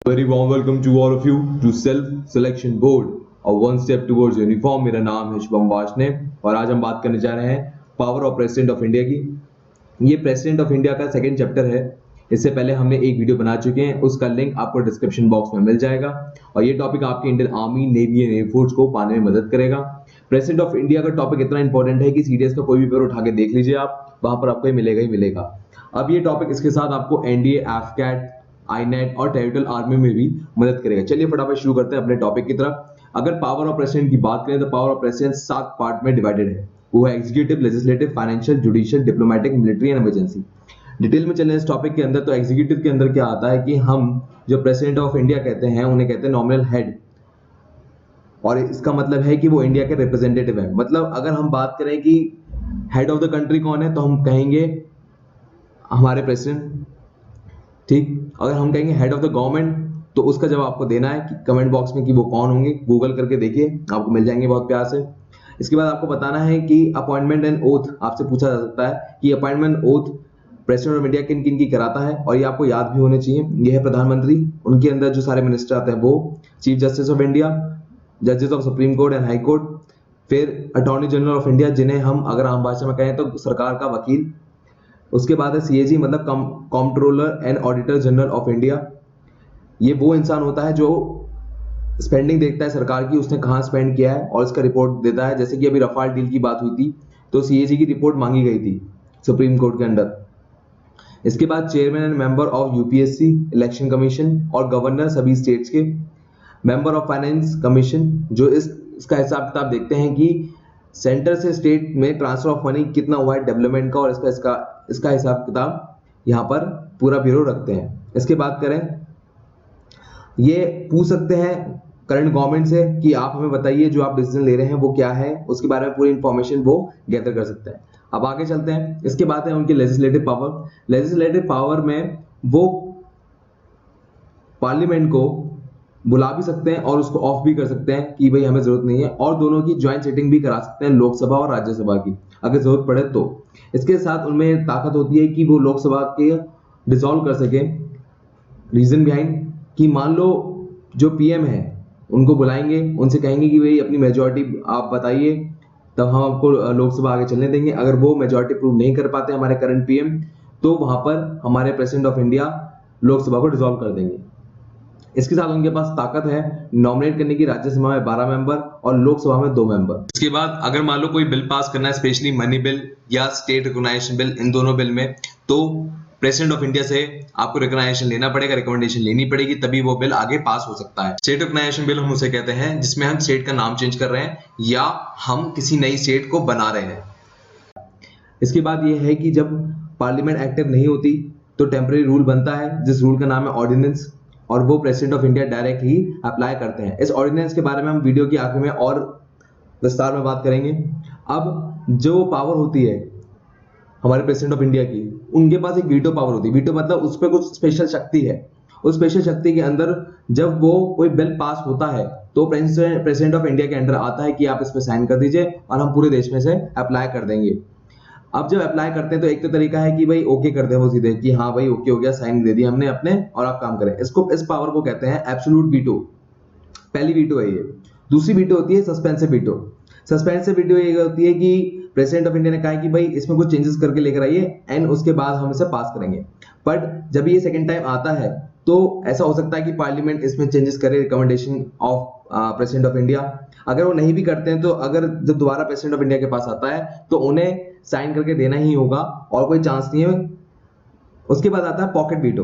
Very warm welcome to all of you to Self Selection Board और one step towards uniform. मेरा नाम है शुभम वार्ष्णेय और आज हम बात करने जा रहे हैं power of president of India की। ये प्रेसिडेंट ऑफ इंडिया का सेकंड चैप्टर है। इससे पहले हमने एक वीडियो बना चुके हैं, उसका लिंक आपको डिस्क्रिप्शन बॉक्स में मिल जाएगा और ये टॉपिक आपके Indian army, navy and air force को पाने में मदद करेगा। प्रेसिडेंट ऑफ इंडिया का टॉपिक इतना इंपॉर्टेंट है कि सीडीएस का कोई भी पेपर उठा के देख लीजिए आप, वहां पर आपको मिलेगा ही मिलेगा। अब ये टॉपिक इसके साथ आपको एनडीए, एफकैट, आईनेट और टेरिटोरियल आर्मी में भी मदद करेगा। चलिए फटाफट शुरू करते हैं अपने टॉपिक की तरफ। अगर पावर ऑफ प्रेसिडेंट की बात करें तो पावर ऑफ प्रेसिडेंट 7 पार्ट में डिवाइडेड है। वो है executive, legislative, financial, judicial, diplomatic, military and emergency. Detail में चलें इस टॉपिक के अंदर तो एग्जीक्यूटिव के अंदर क्या आता है कि हम जो प्रेसिडेंट ऑफ इंडिया कहते हैं उन्हें कहते हैं नॉमिनल हेड, और इसका मतलब है कि वो इंडिया के रिप्रेजेंटेटिव है। मतलब अगर हम बात करें कि हेड ऑफ द कंट्री कौन है तो हम कहेंगे हमारे प्रेसिडेंट, ठीक। अगर हम कहेंगे हेड ऑफ द गवर्नमेंट तो उसका जवाब आपको देना है कि कमेंट बॉक्स में कि वो कौन होंगे, गूगल करके देखिए आपको मिल जाएंगे बहुत प्यार से। इसके बाद आपको बताना है कि अपॉइंटमेंट एंड ओथ आपसे पूछा जा सकता है कि appointment oath president of India किन किन की कराता है, और ये आपको याद भी होने चाहिए। ये है प्रधानमंत्री, उनके अंदर जो सारे मिनिस्टर आते हैं वो, चीफ जस्टिस ऑफ इंडिया, जजेस of supreme court and high court, फिर अटॉर्नी जनरल ऑफ इंडिया जिन्हें हम अगर आम भाषा में कहें तो सरकार का वकील। उसके बाद है सीएजी मतलब controller and auditor general of India. ये वो इंसान होता है जो स्पेंडिंग देखता है सरकार की, उसने कहाँ स्पेंड किया है और इसका रिपोर्ट देता है। जैसे कि अभी रफाल डील की बात हुई थी तो सीएजी की रिपोर्ट मांगी गई थी सुप्रीम कोर्ट के अंदर। इसके बाद chairman and member of UPSC, election commission और गवर्नर सभी स्टेट्स के। मेंबर ऑफ फाइनेंस कमीशन जो इसका हिसाब किताब देखते हैं कि सेंटर से स्टेट में ट्रांसफर ऑफ मनी कितना हुआ है डेवलपमेंट का, और इसका हिसाब किताब यहाँ पर पूरा ब्यूरो रखते हैं। इसके बाद करें, ये पूछ सकते हैं करंट गवर्नमेंट से कि आप हमें बताइए जो आप डिसीजन ले रहे हैं वो क्या है, उसके बारे में पूरी इंफॉर्मेशन वो गैदर कर सकते हैं। अब आगे चलते हैं। इसके बाद है उनकी लेजिस्लेटिव पावर। लेजिस्लेटिव पावर में वो पार्लियामेंट को बुला भी सकते हैं और उसको ऑफ भी कर सकते हैं कि भाई हमें जरूरत नहीं है, और दोनों की ज्वाइंट सिटिंग भी करा सकते हैं, लोकसभा और राज्यसभा की, अगर जरूरत पड़े तो। इसके साथ उनमें ताकत होती है कि वो लोकसभा के डिसॉल्व कर सके। रीजन बिहाइंड कि मान लो जो पीएम है उनको बुलाएंगे, उनसे कहेंगे कि भाई अपनी मेजॉरिटी आप बताइए तब हम आपको लोकसभा आगे चलने देंगे। अगर वो मेजॉरिटी प्रूव नहीं कर पाते हमारे करंट पीएम तो वहां पर हमारे प्रेसिडेंट ऑफ इंडिया लोकसभा को डिसॉल्व कर देंगे। इसके साथ उनके पास ताकत है नॉमिनेट करने की, राज्यसभा में 12 मेंबर और लोकसभा में 2 मेंबर। इसके बाद अगर मान लो कोई बिल पास करना है, स्पेशली मनी बिल या स्टेट रिकॉग्नाइजेशन बिल, इन दोनों बिल में, तो प्रेसिडेंट ऑफ इंडिया से आपको रिकॉग्नाइजेशन लेना पड़ेगा, रिकमेंडेशन लेनी पड़ेगी, तभी वो बिल आगे पास हो सकता है। स्टेट रिकॉग्नाइजेशन बिल हम उसे कहते हैं जिसमें हम स्टेट का नाम चेंज कर रहे हैं या हम किसी नई स्टेट को बना रहे हैं। इसके बाद ये है कि जब पार्लियामेंट एक्टिव नहीं होती तो टेम्परेरी रूल बनता है जिस रूल का नाम है ऑर्डिनेंस, और वो president of India direct he apply करते हैं। इस ऑर्डिनेंस के बारे में हम वीडियो की आखिर में और विस्तार में बात करेंगे। अब जो पावर होती है हमारे प्रेसिडेंट ऑफ इंडिया की, उनके पास एक वीटो पावर होती है। वीटो मतलब उस पर कुछ स्पेशल शक्ति है। उस स्पेशल शक्ति के अंदर जब वो कोई बिल पास होता है तो प्रेसिडेंट ऑफ इंडिया के अंडर आता है कि आप इस पर साइन कर दीजिए और हम पूरे देश में से अप्लाई कर देंगे। अब जब अप्लाई करते हैं तो एक तो तरीका है कि भाई ओके कर दे वो सीधे कि हाँ भाई ओके हो गया, साइन दे दिया हमने अपने और आप काम करें। इस पावर को कहते हैं एब्सोल्यूट वीटो। पहली वीटो है ये। दूसरी वीटो होती है सस्पेंसिव वीटो। सस्पेंसिव वीटो ये होती है कि प्रेसिडेंट ऑफ इंडिया ने कहा कि भाई इसमें कुछ चेंजेस करके लेकर आइए एंड उसके बाद हम इसे पास करेंगे। बट जब ये सेकेंड टाइम आता है तो ऐसा हो सकता है कि पार्लियामेंट इसमें चेंजेस करे, recommendation of president of India. अगर वो नहीं भी करते हैं तो अगर जब दोबारा प्रेसिडेंट ऑफ इंडिया के पास आता है तो उन्हें साइन करके देना ही होगा और कोई चांस नहीं है। उसके बाद आता है पॉकेट वीटो।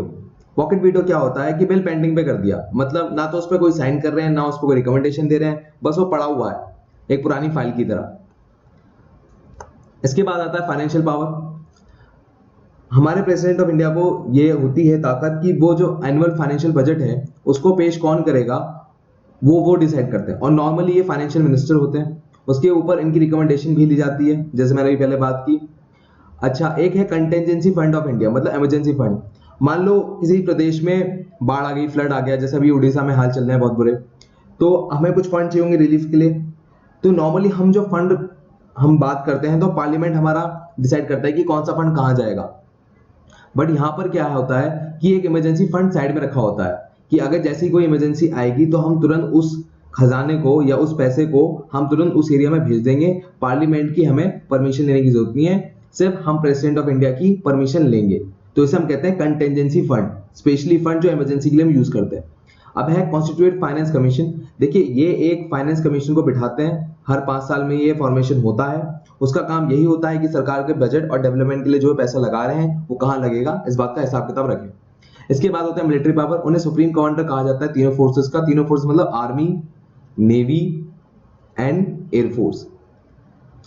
पॉकेट वीटो क्या होता है कि बिल पेंडिंग पे कर दिया, मतलब ना तो उस पर कोई साइन कर रहे हैं ना उस पर कोई रिकमेंडेशन दे रहे हैं, बस वो पड़ा हुआ है एक पुरानी फाइल की तरह। इसके बाद आता है फाइनेंशियल पावर। हमारे प्रेसिडेंट ऑफ इंडिया को ये होती है ताकत कि वो जो एनुअल फाइनेंशियल बजट है उसको पेश कौन करेगा वो डिसाइड करते हैं, और नॉर्मली ये फाइनेंशियल मिनिस्टर होते हैं। उसके ऊपर इनकी रिकमेंडेशन भी ली जाती है जैसे मैंने अभी पहले बात की। अच्छा, एक है कंटेंजेंसी फंड ऑफ इंडिया, मतलब इमरजेंसी फंड। मान लो किसी प्रदेश में बाढ़ आ गई, फ्लड आ गया, जैसे अभी उड़ीसा में हाल चल रहे हैं बहुत बुरे, तो हमें कुछ फंड चाहिए होंगे रिलीफ के लिए। तो नॉर्मली हम जो फंड हम बात करते हैं तो पार्लियामेंट हमारा डिसाइड करता है कि कौन सा फंड कहाँ जाएगा। बट यहाँ पर क्या होता है कि एक इमरजेंसी फंड साइड में रखा होता है कि अगर जैसी कोई इमरजेंसी आएगी तो हम तुरंत उस खजाने को या उस पैसे को हम तुरंत उस एरिया में भेज देंगे। पार्लियामेंट की हमें परमिशन लेने की जरूरत नहीं है, सिर्फ हम प्रेसिडेंट ऑफ इंडिया की परमिशन लेंगे। तो इसे हम कहते हैं कंटेंजेंसी फंड, स्पेशली फंड जो इमरजेंसी के लिए हम यूज करते हैं। अब है कॉन्स्टिट्यूएंट फाइनेंस कमीशन। देखिए ये एक फाइनेंस कमीशन को बिठाते हैं, हर 5 साल में ये फॉर्मेशन होता है। उसका काम यही होता है कि सरकार के बजट और डेवलपमेंट के लिए जो पैसा लगा रहे हैं वो कहाँ लगेगा, इस बात का हिसाब किताब रखें। इसके बाद होता है मिलिट्री पावर। उन्हें सुप्रीम कमांडर कहा जाता है तीनों फोर्सेस का। तीनों फोर्स मतलब आर्मी, नेवी एंड एयरफोर्स।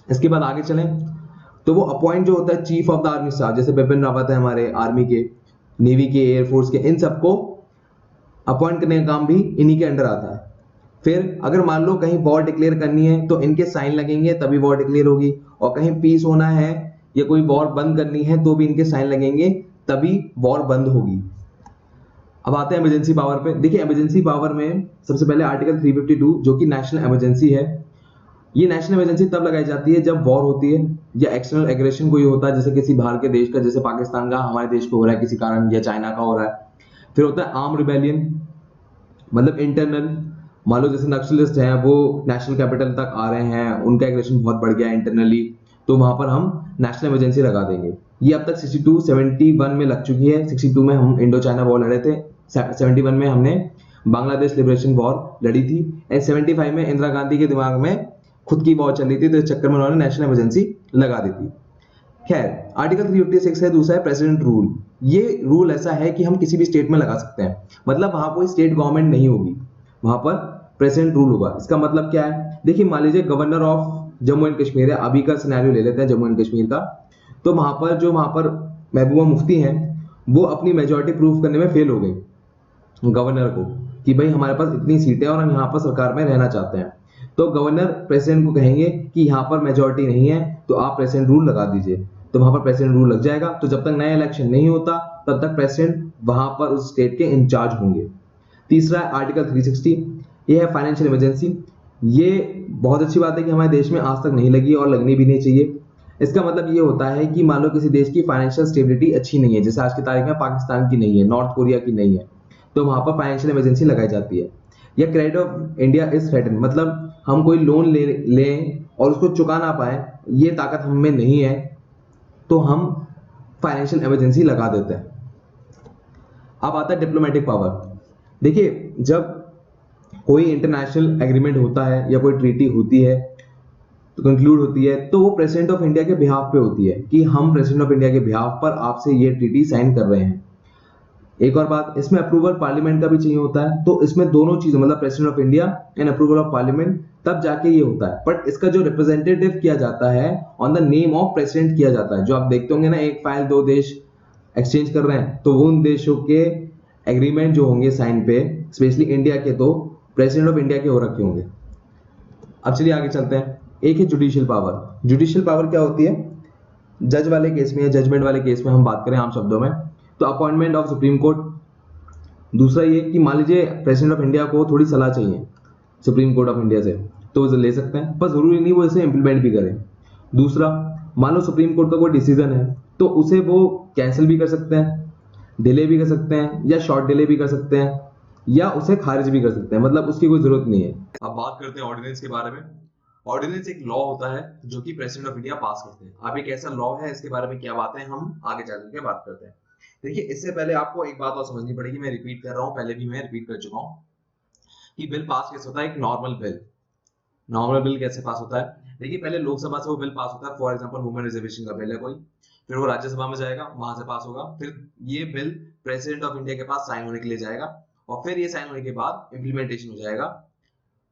इसके बाद आगे चलें तो वो अपॉइंट जो होता है chief of the army staff, जैसे बिपिन रावत है हमारे आर्मी के, नेवी के, एयरफोर्स के, इन सबको अपॉइंट करने का काम भी इन्हीं के अंडर आता है। फिर अगर मान लो कहीं वॉर डिक्लेयर करनी है तो इनके साइन लगेंगे तभी वॉर डिक्लेयर होगी, और कहीं पीस होना है या कोई वॉर बंद करनी है तो भी इनके साइन लगेंगे तभी वॉर बंद होगी। अब आते हैं इमरजेंसी पावर पे। देखिए इमरजेंसी पावर में सबसे पहले आर्टिकल 352 जो कि नेशनल इमरजेंसी है। ये नेशनल इमरजेंसी तब लगाई जाती है जब वॉर होती है या एक्सटर्नल एग्रेशन कोई होता है, जैसे किसी बाहर के देश का, जैसे पाकिस्तान का हमारे देश पे हो रहा है किसी कारण, या चाइना का हो रहा है। फिर होता है आर्म रिबेलियन, मतलब इंटरनल, मान लो जैसे नक्सलिस्ट हैं वो नेशनल कैपिटल तक आ रहे हैं, उनका एग्रेशन बहुत बढ़ गया है इंटरनली, तो वहां पर हम नेशनल इमरजेंसी लगा देंगे। ये अब तक 71 में लग चुकी है। 62 में हम इंडो चाइना वॉर लड़े थे, 71 में हमने बांग्लादेश लिबरेशन वॉर लड़ी थी, एंड 75 में इंदिरा गांधी के दिमाग में खुद की वॉर चल रही थी तो इस चक्कर में उन्होंने नेशनल इमरजेंसी लगा दी थी। खैर आर्टिकल 356 है दूसरा है प्रेसिडेंट रूल। ये रूल ऐसा है कि हम किसी भी स्टेट में लगा सकते हैं, मतलब वहां कोई स्टेट गवर्नमेंट नहीं होगी, वहां पर प्रेसिडेंट रूल होगा। इसका मतलब क्या है, देखिए मान लीजिए governor of Jammu and Kashmir है, अभी का सिनेरियो ले लेते हैं जम्मू एंड कश्मीर का, तो वहां पर महबूबा मुफ्ती हैं, वो अपनी मेजोरिटी प्रूव करने में फेल हो गई गवर्नर को कि भाई हमारे पास इतनी सीटें और हम यहाँ पर सरकार में रहना चाहते हैं। तो गवर्नर प्रेसिडेंट को कहेंगे कि यहाँ पर मेजोरिटी नहीं है तो आप प्रेसिडेंट रूल लगा दीजिए, तो वहां पर प्रेसिडेंट रूल लग जाएगा। तो जब तक नया इलेक्शन नहीं होता तब तक प्रेसिडेंट वहां पर उस स्टेट के इंचार्ज होंगे। तीसरा है आर्टिकल 360, ये है फाइनेंशियल इमरजेंसी। ये बहुत अच्छी बात है कि हमारे देश में आज तक नहीं लगी और लगनी भी नहीं चाहिए। इसका मतलब ये होता है कि मान लो किसी देश की फाइनेंशियल स्टेबिलिटी अच्छी नहीं है, जैसे आज की तारीख में पाकिस्तान की नहीं है, नॉर्थ कोरिया की नहीं है, तो वहां पर फाइनेंशियल इमरजेंसी लगाई जाती है। या credit of India is threaten, मतलब हम कोई लोन लें और उसको चुका ना पाए, ये ताकत हम में नहीं है, तो हम फाइनेंशियल इमरजेंसी लगा देते हैं। अब आता है डिप्लोमेटिक पावर। देखिए जब कोई इंटरनेशनल एग्रीमेंट होता है या कोई ट्रीटी होती है तो कंक्लूड होती है, तो वो प्रेसिडेंट ऑफ इंडिया के बिहाफ पे होती है कि हम प्रेसिडेंट ऑफ इंडिया के बिहाफ पर आपसे ये ट्रीटी साइन कर रहे हैं। एक और बात, इसमें अप्रूवल पार्लियामेंट का भी चाहिए होता है, तो इसमें दोनों चीजें, मतलब president of India and approval of parliament, तब जाके ये होता है। बट इसका जो रिप्रेजेंटेटिव किया जाता है on the name of president किया जाता है। जो आप देखते होंगे ना, एक फाइल दो देश एक्सचेंज कर रहे हैं, तो वो उन देशों के एग्रीमेंट जो होंगे साइन पे, स्पेशली इंडिया के, तो प्रेसिडेंट ऑफ इंडिया के हो रखे होंगे। अब चलिए आगे चलते हैं। एक है जुडिशियल पावर। जुडिशियल पावर क्या होती है, जज वाले केस में या जजमेंट वाले केस में हम बात करें आम शब्दों में, तो अपॉइंटमेंट ऑफ सुप्रीम कोर्ट। दूसरा ये कि मान लीजिए प्रेसिडेंट ऑफ इंडिया को थोड़ी सलाह चाहिए सुप्रीम कोर्ट ऑफ इंडिया से, तो वो ले सकते हैं, पर जरूरी नहीं वो इसे इंप्लीमेंट भी करें। दूसरा, मान लो सुप्रीम कोर्ट का कोई डिसीजन है तो उसे वो कैंसिल भी कर सकते हैं, डिले भी कर सकते हैं, या शॉर्ट डिले भी कर सकते हैं, या उसे खारिज भी कर सकते हैं, मतलब उसकी कोई जरूरत नहीं है। अब बात करते हैं ऑर्डिनेंस के बारे में। ऑर्डिनेंस एक लॉ होता है जो कि प्रेसिडेंट ऑफ इंडिया पास करते हैं। अब एक ऐसा लॉ है, इसके बारे में क्या बातें हम आगे चल के बात करते हैं। देखिए इससे पहले आपको एक बात और समझनी पड़ेगी, मैं रिपीट कर रहा हूँ, पहले भी मैं रिपीट कर चुका हूँ, कि बिल पास कैसे होता है। एक नॉर्मल बिल, नॉर्मल बिल कैसे पास होता है, देखिए पहले लोकसभा से वो बिल पास होता है। फॉर एग्जांपल वुमेन रिजर्वेशन का बिल है कोई, फिर वो राज्यसभा में जाएगा, वहां से पास होगा, फिर ये बिल प्रेसिडेंट ऑफ इंडिया के पास साइन होने के लिए जाएगा, और फिर ये साइन होने के बाद इंप्लीमेंटेशन हो जाएगा।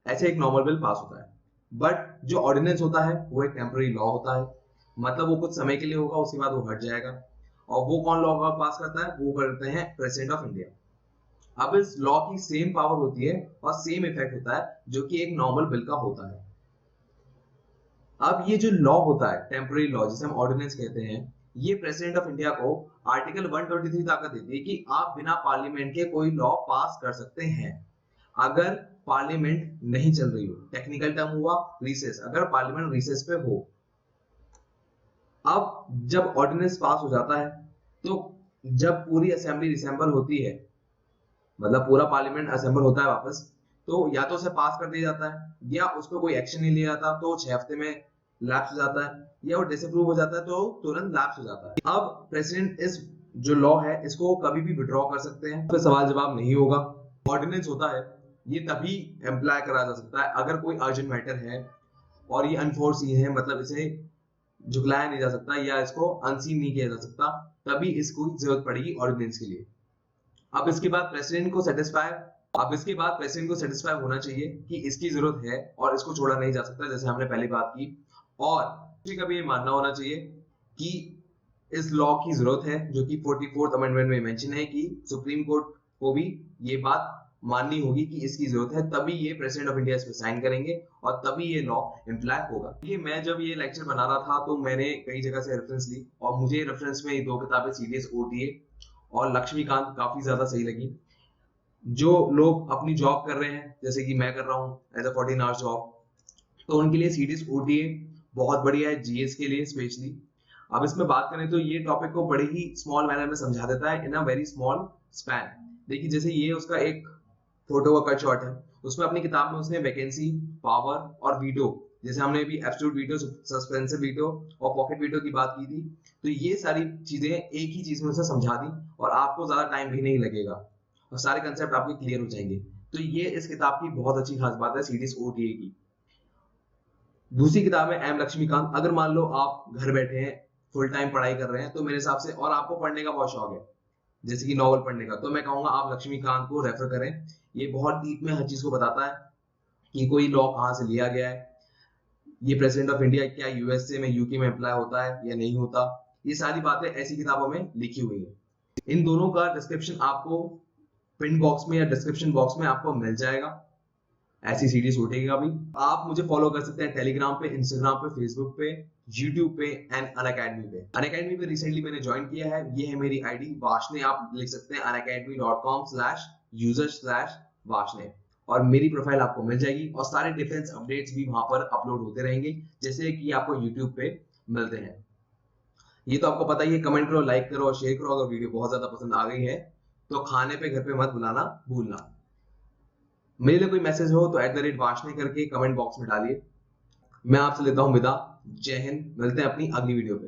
ऐसे एक नॉर्मल बिल पास होता है। बट जो ऑर्डिनेंस होता है वो एक टेम्पररी लॉ होता है, मतलब वो कुछ समय के लिए होगा, उसके बाद वो हट जाएगा। और वो कौन लॉ पास करता है, वो करते हैं प्रेसिडेंट ऑफ इंडिया। अब इस लॉ की सेम पावर होती है और सेम इफेक्ट होता है जो कि एक नॉर्मल बिल का होता है। अब ये जो लॉ होता है टेम्पररी लॉ, जिसे हम ऑर्डिनेंस कहते हैं, ये प्रेसिडेंट ऑफ इंडिया को आर्टिकल 123 ताकत देती है कि आप बिना पार्लियामेंट के कोई लॉ पास कर सकते हैं अगर पार्लियामेंट नहीं चल रही हो। टेक्निकल टर्म हुआ रिसेस, अगर पार्लियामेंट रिसेस पे हो। अब जब ऑर्डिनेंस पास हो जाता है, तो जब पूरी असेंबली डिसेंबल होती है मतलब पूरा पार्लियामेंट असेंबल होता है वापस, तो या तो उसे पास कर दिया जाता है या उस पर कोई एक्शन नहीं लिया जाता तो 6 हफ्ते में लैप्स हो जाता है, या वो डिसअप्रूव हो जाता है तो तुरंत लैप्स हो जाता है। अब प्रेसिडेंट इस जो लॉ है इसको कभी भी विड्रॉ कर सकते हैं, फिर सवाल जवाब नहीं होगा। ऑर्डिनेंस होता है ये तभी अप्लाई करा जा सकता है अगर कोई अर्जेंट मैटर है और ये अनफोर्सीन है, मतलब इसे झुकलाया नहीं जा सकता या इसको अनसीन नहीं किया जा सकता, तभी इसको जरूरत पड़ेगी ऑर्डिनेंस के लिए। अब इसके बाद प्रेसिडेंट को सेटिस्फाई होना चाहिए कि इसकी जरूरत है और इसको छोड़ा नहीं जा सकता, जैसे हमने पहले बात की। और किसी का भी ये मानना होना चाहिए कि इस लॉ की जरूरत है, जो कि 44th अमेंडमेंट में मेंशन है कि सुप्रीम कोर्ट को भी ये बात माननी होगी कि इसकी जरूरत है, तभी ये प्रेसिडेंट ऑफ इंडिया इस पर साइन करेंगे और तभी ये लॉ इम्प्लाई होगा। ये मैं जब ये लेक्चर बना रहा था तो मैंने कई जगह से रेफरेंस ली और मुझे रेफरेंस में ये 2 किताबें सीडीएस ओटीए और लक्ष्मीकांत काफी ज्यादा सही लगी। जो लोग अपनी जॉब कर रहे हैं जैसे कि मैं कर रहा हूँ एज अ 14 आवर्स जॉब, तो उनके लिए सीडीएस ओटीए बहुत बढ़िया है, जीएस के लिए स्पेशली। अब इसमें बात करें तो ये टॉपिक को बड़े ही स्मॉल मैनर में समझा देता है इन अ वेरी स्मॉल स्पैन। देखिए जैसे ये उसका एक फोटो का कट शॉट है, उसमें अपनी किताब में उसने वैकेंसी, पावर और वीटो, जैसे हमने अभी एब्सोल्यूट वीटो, सस्पेंसिव वीटो और पॉकेट वीटो की बात की थी, तो ये सारी चीजें एक ही चीज में उसे समझा दी और आपको ज्यादा टाइम भी नहीं लगेगा और सारे कंसेप्ट आपके क्लियर हो जाएंगे। तो ये इस किताब की बहुत अच्छी खास बात है सीडीएस ओटीए की। दूसरी किताब है एम लक्ष्मीकांत। अगर मान लो आप घर बैठे हैं, फुल टाइम पढ़ाई कर रहे हैं, तो मेरे हिसाब से, और आपको पढ़ने का बहुत शौक है जैसे कि नॉवल पढ़ने का, तो मैं कहूंगा आप लक्ष्मीकांत को रेफर करें। ये बहुत डीप में हर चीज को बताता है कि कोई लॉ कहाँ से लिया गया है, ये प्रेसिडेंट ऑफ इंडिया क्या यूएसए में, यूके में अप्लाई होता है या नहीं होता, ये सारी बातें ऐसी किताबों में लिखी हुई है। इन दोनों का डिस्क्रिप्शन आपको पिन बॉक्स में या डिस्क्रिप्शन बॉक्स में आपको मिल जाएगा, ऐसी सीरीज उठेगा भी। आप मुझे फॉलो कर सकते हैं टेलीग्राम पे, इंस्टाग्राम पे, फेसबुक पे, यूट्यूब पे एंड अनअकैडमी पे। अनअकैडमी पे रिसेंटली मैंने ज्वाइन किया है, ये है मेरी आईडी वाशने, आप लिख सकते हैं unacademy.com/user/वाशने और मेरी प्रोफाइल आपको मिल जाएगी और सारे डिफेंस अपडेट्स भी वहां पर अपलोड होते रहेंगे जैसे कि आपको यूट्यूब पे मिलते हैं। ये तो आपको पता ही है, कमेंट करो, लाइक करो और शेयर करो अगर वीडियो बहुत ज्यादा पसंद आ गई है तो। खाने पे घर पे मत बुलाना भूलना। मेरे लिए कोई मैसेज हो तो @वाशने करके कमेंट बॉक्स में डालिए। मैं आपसे लेता हूं विदा। जय हिंद, मिलते हैं अपनी अगली वीडियो पे।